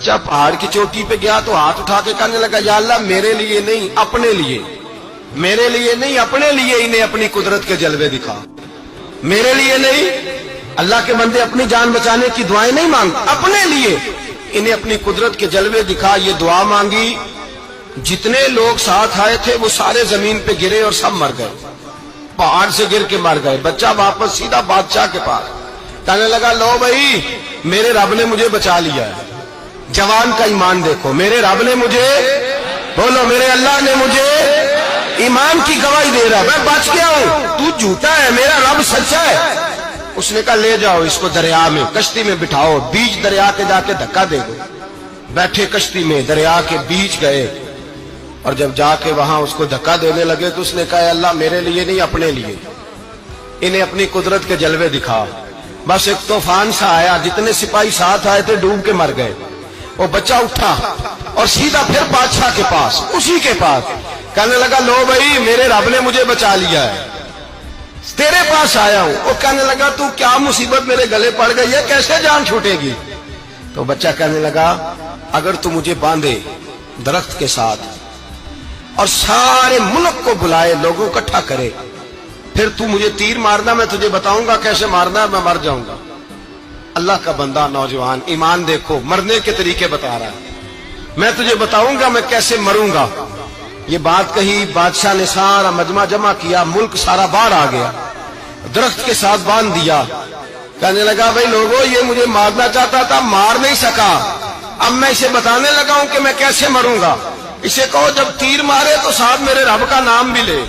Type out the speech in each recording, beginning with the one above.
जब पहाड़ की चोटी पे गया तो हाथ उठा के कहने लगा, या अल्लाह मेरे लिए नहीं अपने लिए, मेरे लिए नहीं अपने लिए इन्हें अपनी कुदरत के जलवे दिखा। मेरे लिए नहीं, अल्लाह के बंदे अपनी जान बचाने की दुआएं नहीं मांग, अपने लिए इन्हें अपनी कुदरत के जलवे दिखा। ये दुआ मांगी, जितने लोग साथ आए थे वो सारे जमीन पे गिरे और सब मर गए, पहाड़ से गिर के मर गए। बच्चा वापस सीधा बादशाह के पास कहने लगा, लो भाई मेरे रब ने मुझे बचा लिया है। जवान का ईमान देखो, मेरे रब ने मुझे, बोलो मेरे अल्लाह ने मुझे ईमान की गवाही दे रहा है, मैं बच गया हूं, तू झूठा है, मेरा रब सच्चा है। उसने कहा ले जाओ इसको दरिया में, कश्ती में बिठाओ, बीच दरिया के जाके धक्का दे दो। बैठे कश्ती में, दरिया के बीच गए और जब जाके वहां उसको धक्का देने लगे तो उसने कहा, अल्लाह मेरे लिए नहीं अपने लिए इन्हें अपनी कुदरत के जलवे दिखा। बस एक तूफान सा आया, जितने सिपाही साथ आए थे डूब के मर गए। वो बच्चा उठा और सीधा फिर बादशाह के पास, उसी के पास कहने लगा, लो भाई मेरे रब ने मुझे बचा लिया है, तेरे पास आया हूं। वो कहने लगा, तू क्या मुसीबत मेरे गले पड़ गई है, कैसे जान छूटेगी? तो बच्चा कहने लगा, अगर तू मुझे बांधे दरख्त के साथ और सारे मुल्क को बुलाए, लोगों को इकट्ठा करे, फिर तू मुझे तीर मारना, मैं तुझे बताऊंगा कैसे मारना है, मैं मर जाऊंगा। अल्लाह का बंदा नौजवान, ईमान देखो, मरने के तरीके बता रहा है, मैं तुझे बताऊंगा मैं कैसे मरूंगा। ये बात कही, बादशाह ने सारा मजमा जमा किया, मुल्क सारा बाहर आ गया, दरख्त के साथ बांध दिया। कहने लगा, भाई लोगों ये मुझे मारना चाहता था, मार नहीं सका, अब मैं इसे बताने लगा हूं कि मैं कैसे मरूंगा। इसे कहो जब तीर मारे तो साथ मेरे रब का नाम भी ले,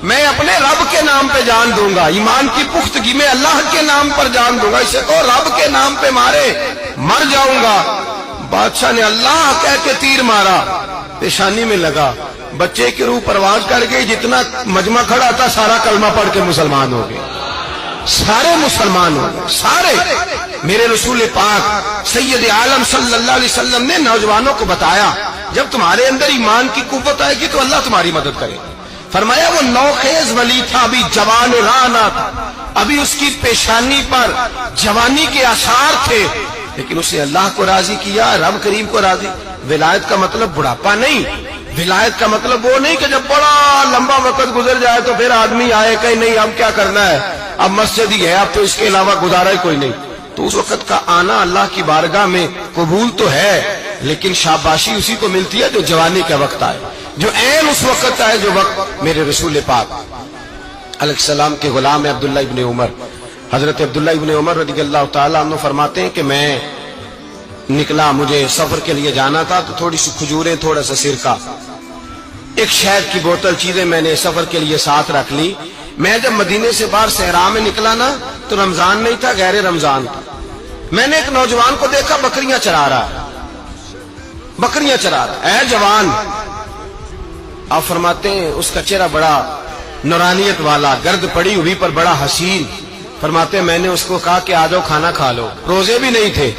मैं अपने रब के नाम पे जान दूंगा, ईमान की पुख्तगी में अल्लाह के नाम पर जान दूंगा। इसे कहो रब के नाम पे मारे, मर जाऊंगा। बादशाह ने अल्लाह कह के तीर मारा, पेशानी में लगा, बच्चे की रूह परवाज कर गई, जितना मजमा खड़ा था सारा कलमा पढ़ के मुसलमान हो गए, सारे मुसलमान हो गए, सारे। मेरे रसूल पाक सैयद आलम सल्लल्लाहु अलैहि वसल्लम ने नौजवानों को बताया, जब तुम्हारे अंदर ईमान की कुव्वत आएगी तो अल्लाह तुम्हारी मदद करेगा। फरमाया वो नौखेज वली था, अभी जवान राना था, अभी उसकी पेशानी पर जवानी के आसार थे, लेकिन उसने अल्लाह को राजी किया, रब करीम को राजी। विलायत का मतलब बुढ़ापा नहीं, विलायत का मतलब वो नहीं कि जब बड़ा लंबा वक्त गुजर जाए तो फिर आदमी आए कहीं नहीं अब क्या करना है, अब मस्जिद ही है, अब तो इसके अलावा गुजारा ही कोई नहीं। तो उस वक्त का आना अल्लाह की बारगाह में कबूल तो है, लेकिन शाबाशी उसी को मिलती है जो जवानी का वक्त आए, जो ऐन उस वक्त आए जो वक्त मेरे रसूल पाक अलैहिस्सलाम के गुलाम है अब्दुल्ला इब्ने उमर। हजरत अब्दुल्ला इब्ने उमर रज़ियल्लाहु ताला अन्हु फरमाते हैं कि मैं निकला, मुझे सफर के लिए जाना था, तो थोड़ी सी खजूरें, थोड़ा सा सिरका, एक शहद की बोतल, चीजें मैंने सफर के लिए साथ रख ली। मैं जब मदीने से बाहर सहरा में निकला ना, तो रमजान नहीं था, गैर रमजान था। मैंने एक नौजवान को देखा बकरियां चरा रहा है, बकरियां चरा रहा है जवान। आप फरमाते हैं उसका चेहरा बड़ा नूरानियत वाला, गर्द पड़ी हुई पर बड़ा हसीन। फरमाते हैं मैंने उसको कहा कि आ जाओ खाना खा लो, रोजे भी नहीं थे।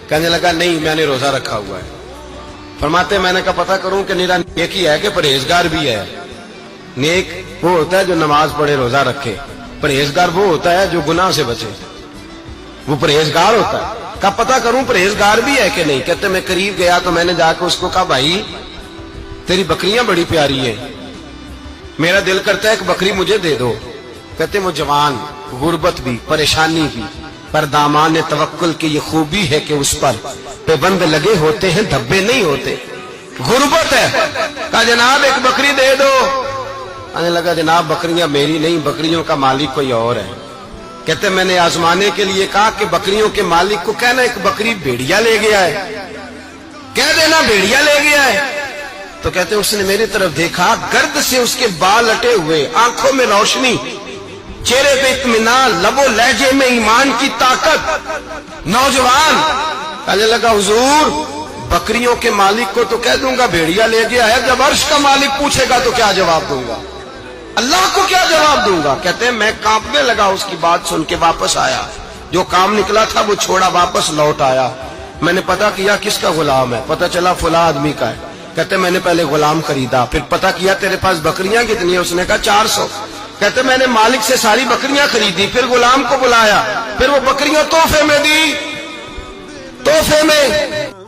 कहने लगा नहीं मैंने रोजा रखा हुआ है। फरमाते हैं मैंने कहा पता करूं कि निरा नेक ही है कि परहेजगार भी है। नेक वो होता है जो नमाज पढ़े रोजा रखे, परहेजगार वो होता है जो गुनाह से बचे, वो परहेजगार होता है। कहा पता करूं परहेजगार भी है कि नहीं। कहते मैं करीब गया तो मैंने जाकर उसको कहा, भाई तेरी बकरियां बड़ी प्यारी है, मेरा दिल करता है कि बकरी मुझे दे दो। कहते वो जवान, गुर्बत भी, परेशानी भी, पर दामान तवक्कुल की ये खूबी है कि उस पर पेबंद लगे होते हैं, धब्बे नहीं होते। गुर्बत है, कहा जनाब एक बकरी दे दो। आने लगा जनाब बकरियां मेरी नहीं, बकरियों का मालिक कोई और है। कहते मैंने आजमाने के लिए कहा कि बकरियों के मालिक को कहना एक बकरी भेड़िया ले गया है, कह देना भेड़िया ले गया है। तो कहते उसने मेरी तरफ देखा, गर्द से उसके बाल अटे हुए, आंखों में रोशनी, चेहरे पे इत्मीनान, लबो लहजे में ईमान की ताकत। नौजवान कहने लगा हुजूर बकरियों के मालिक को तो कह दूंगा भेड़िया ले गया है, जब अर्श का मालिक पूछेगा तो क्या जवाब दूंगा, अल्लाह को क्या जवाब दूंगा। कहते हैं मैं कांपने लगा, उसकी बात सुन के वापस आया, जो काम निकला था वो छोड़ा, वापस लौट आया। मैंने पता किया किसका गुलाम है, पता चला फला आदमी का है। कहते मैंने पहले गुलाम खरीदा, फिर पता किया तेरे पास बकरियां कितनी है, उसने कहा 400। कहते मैंने मालिक से सारी बकरियां खरीदी, फिर गुलाम को बुलाया, फिर वो बकरियां तोहफे में दी। गुस्से में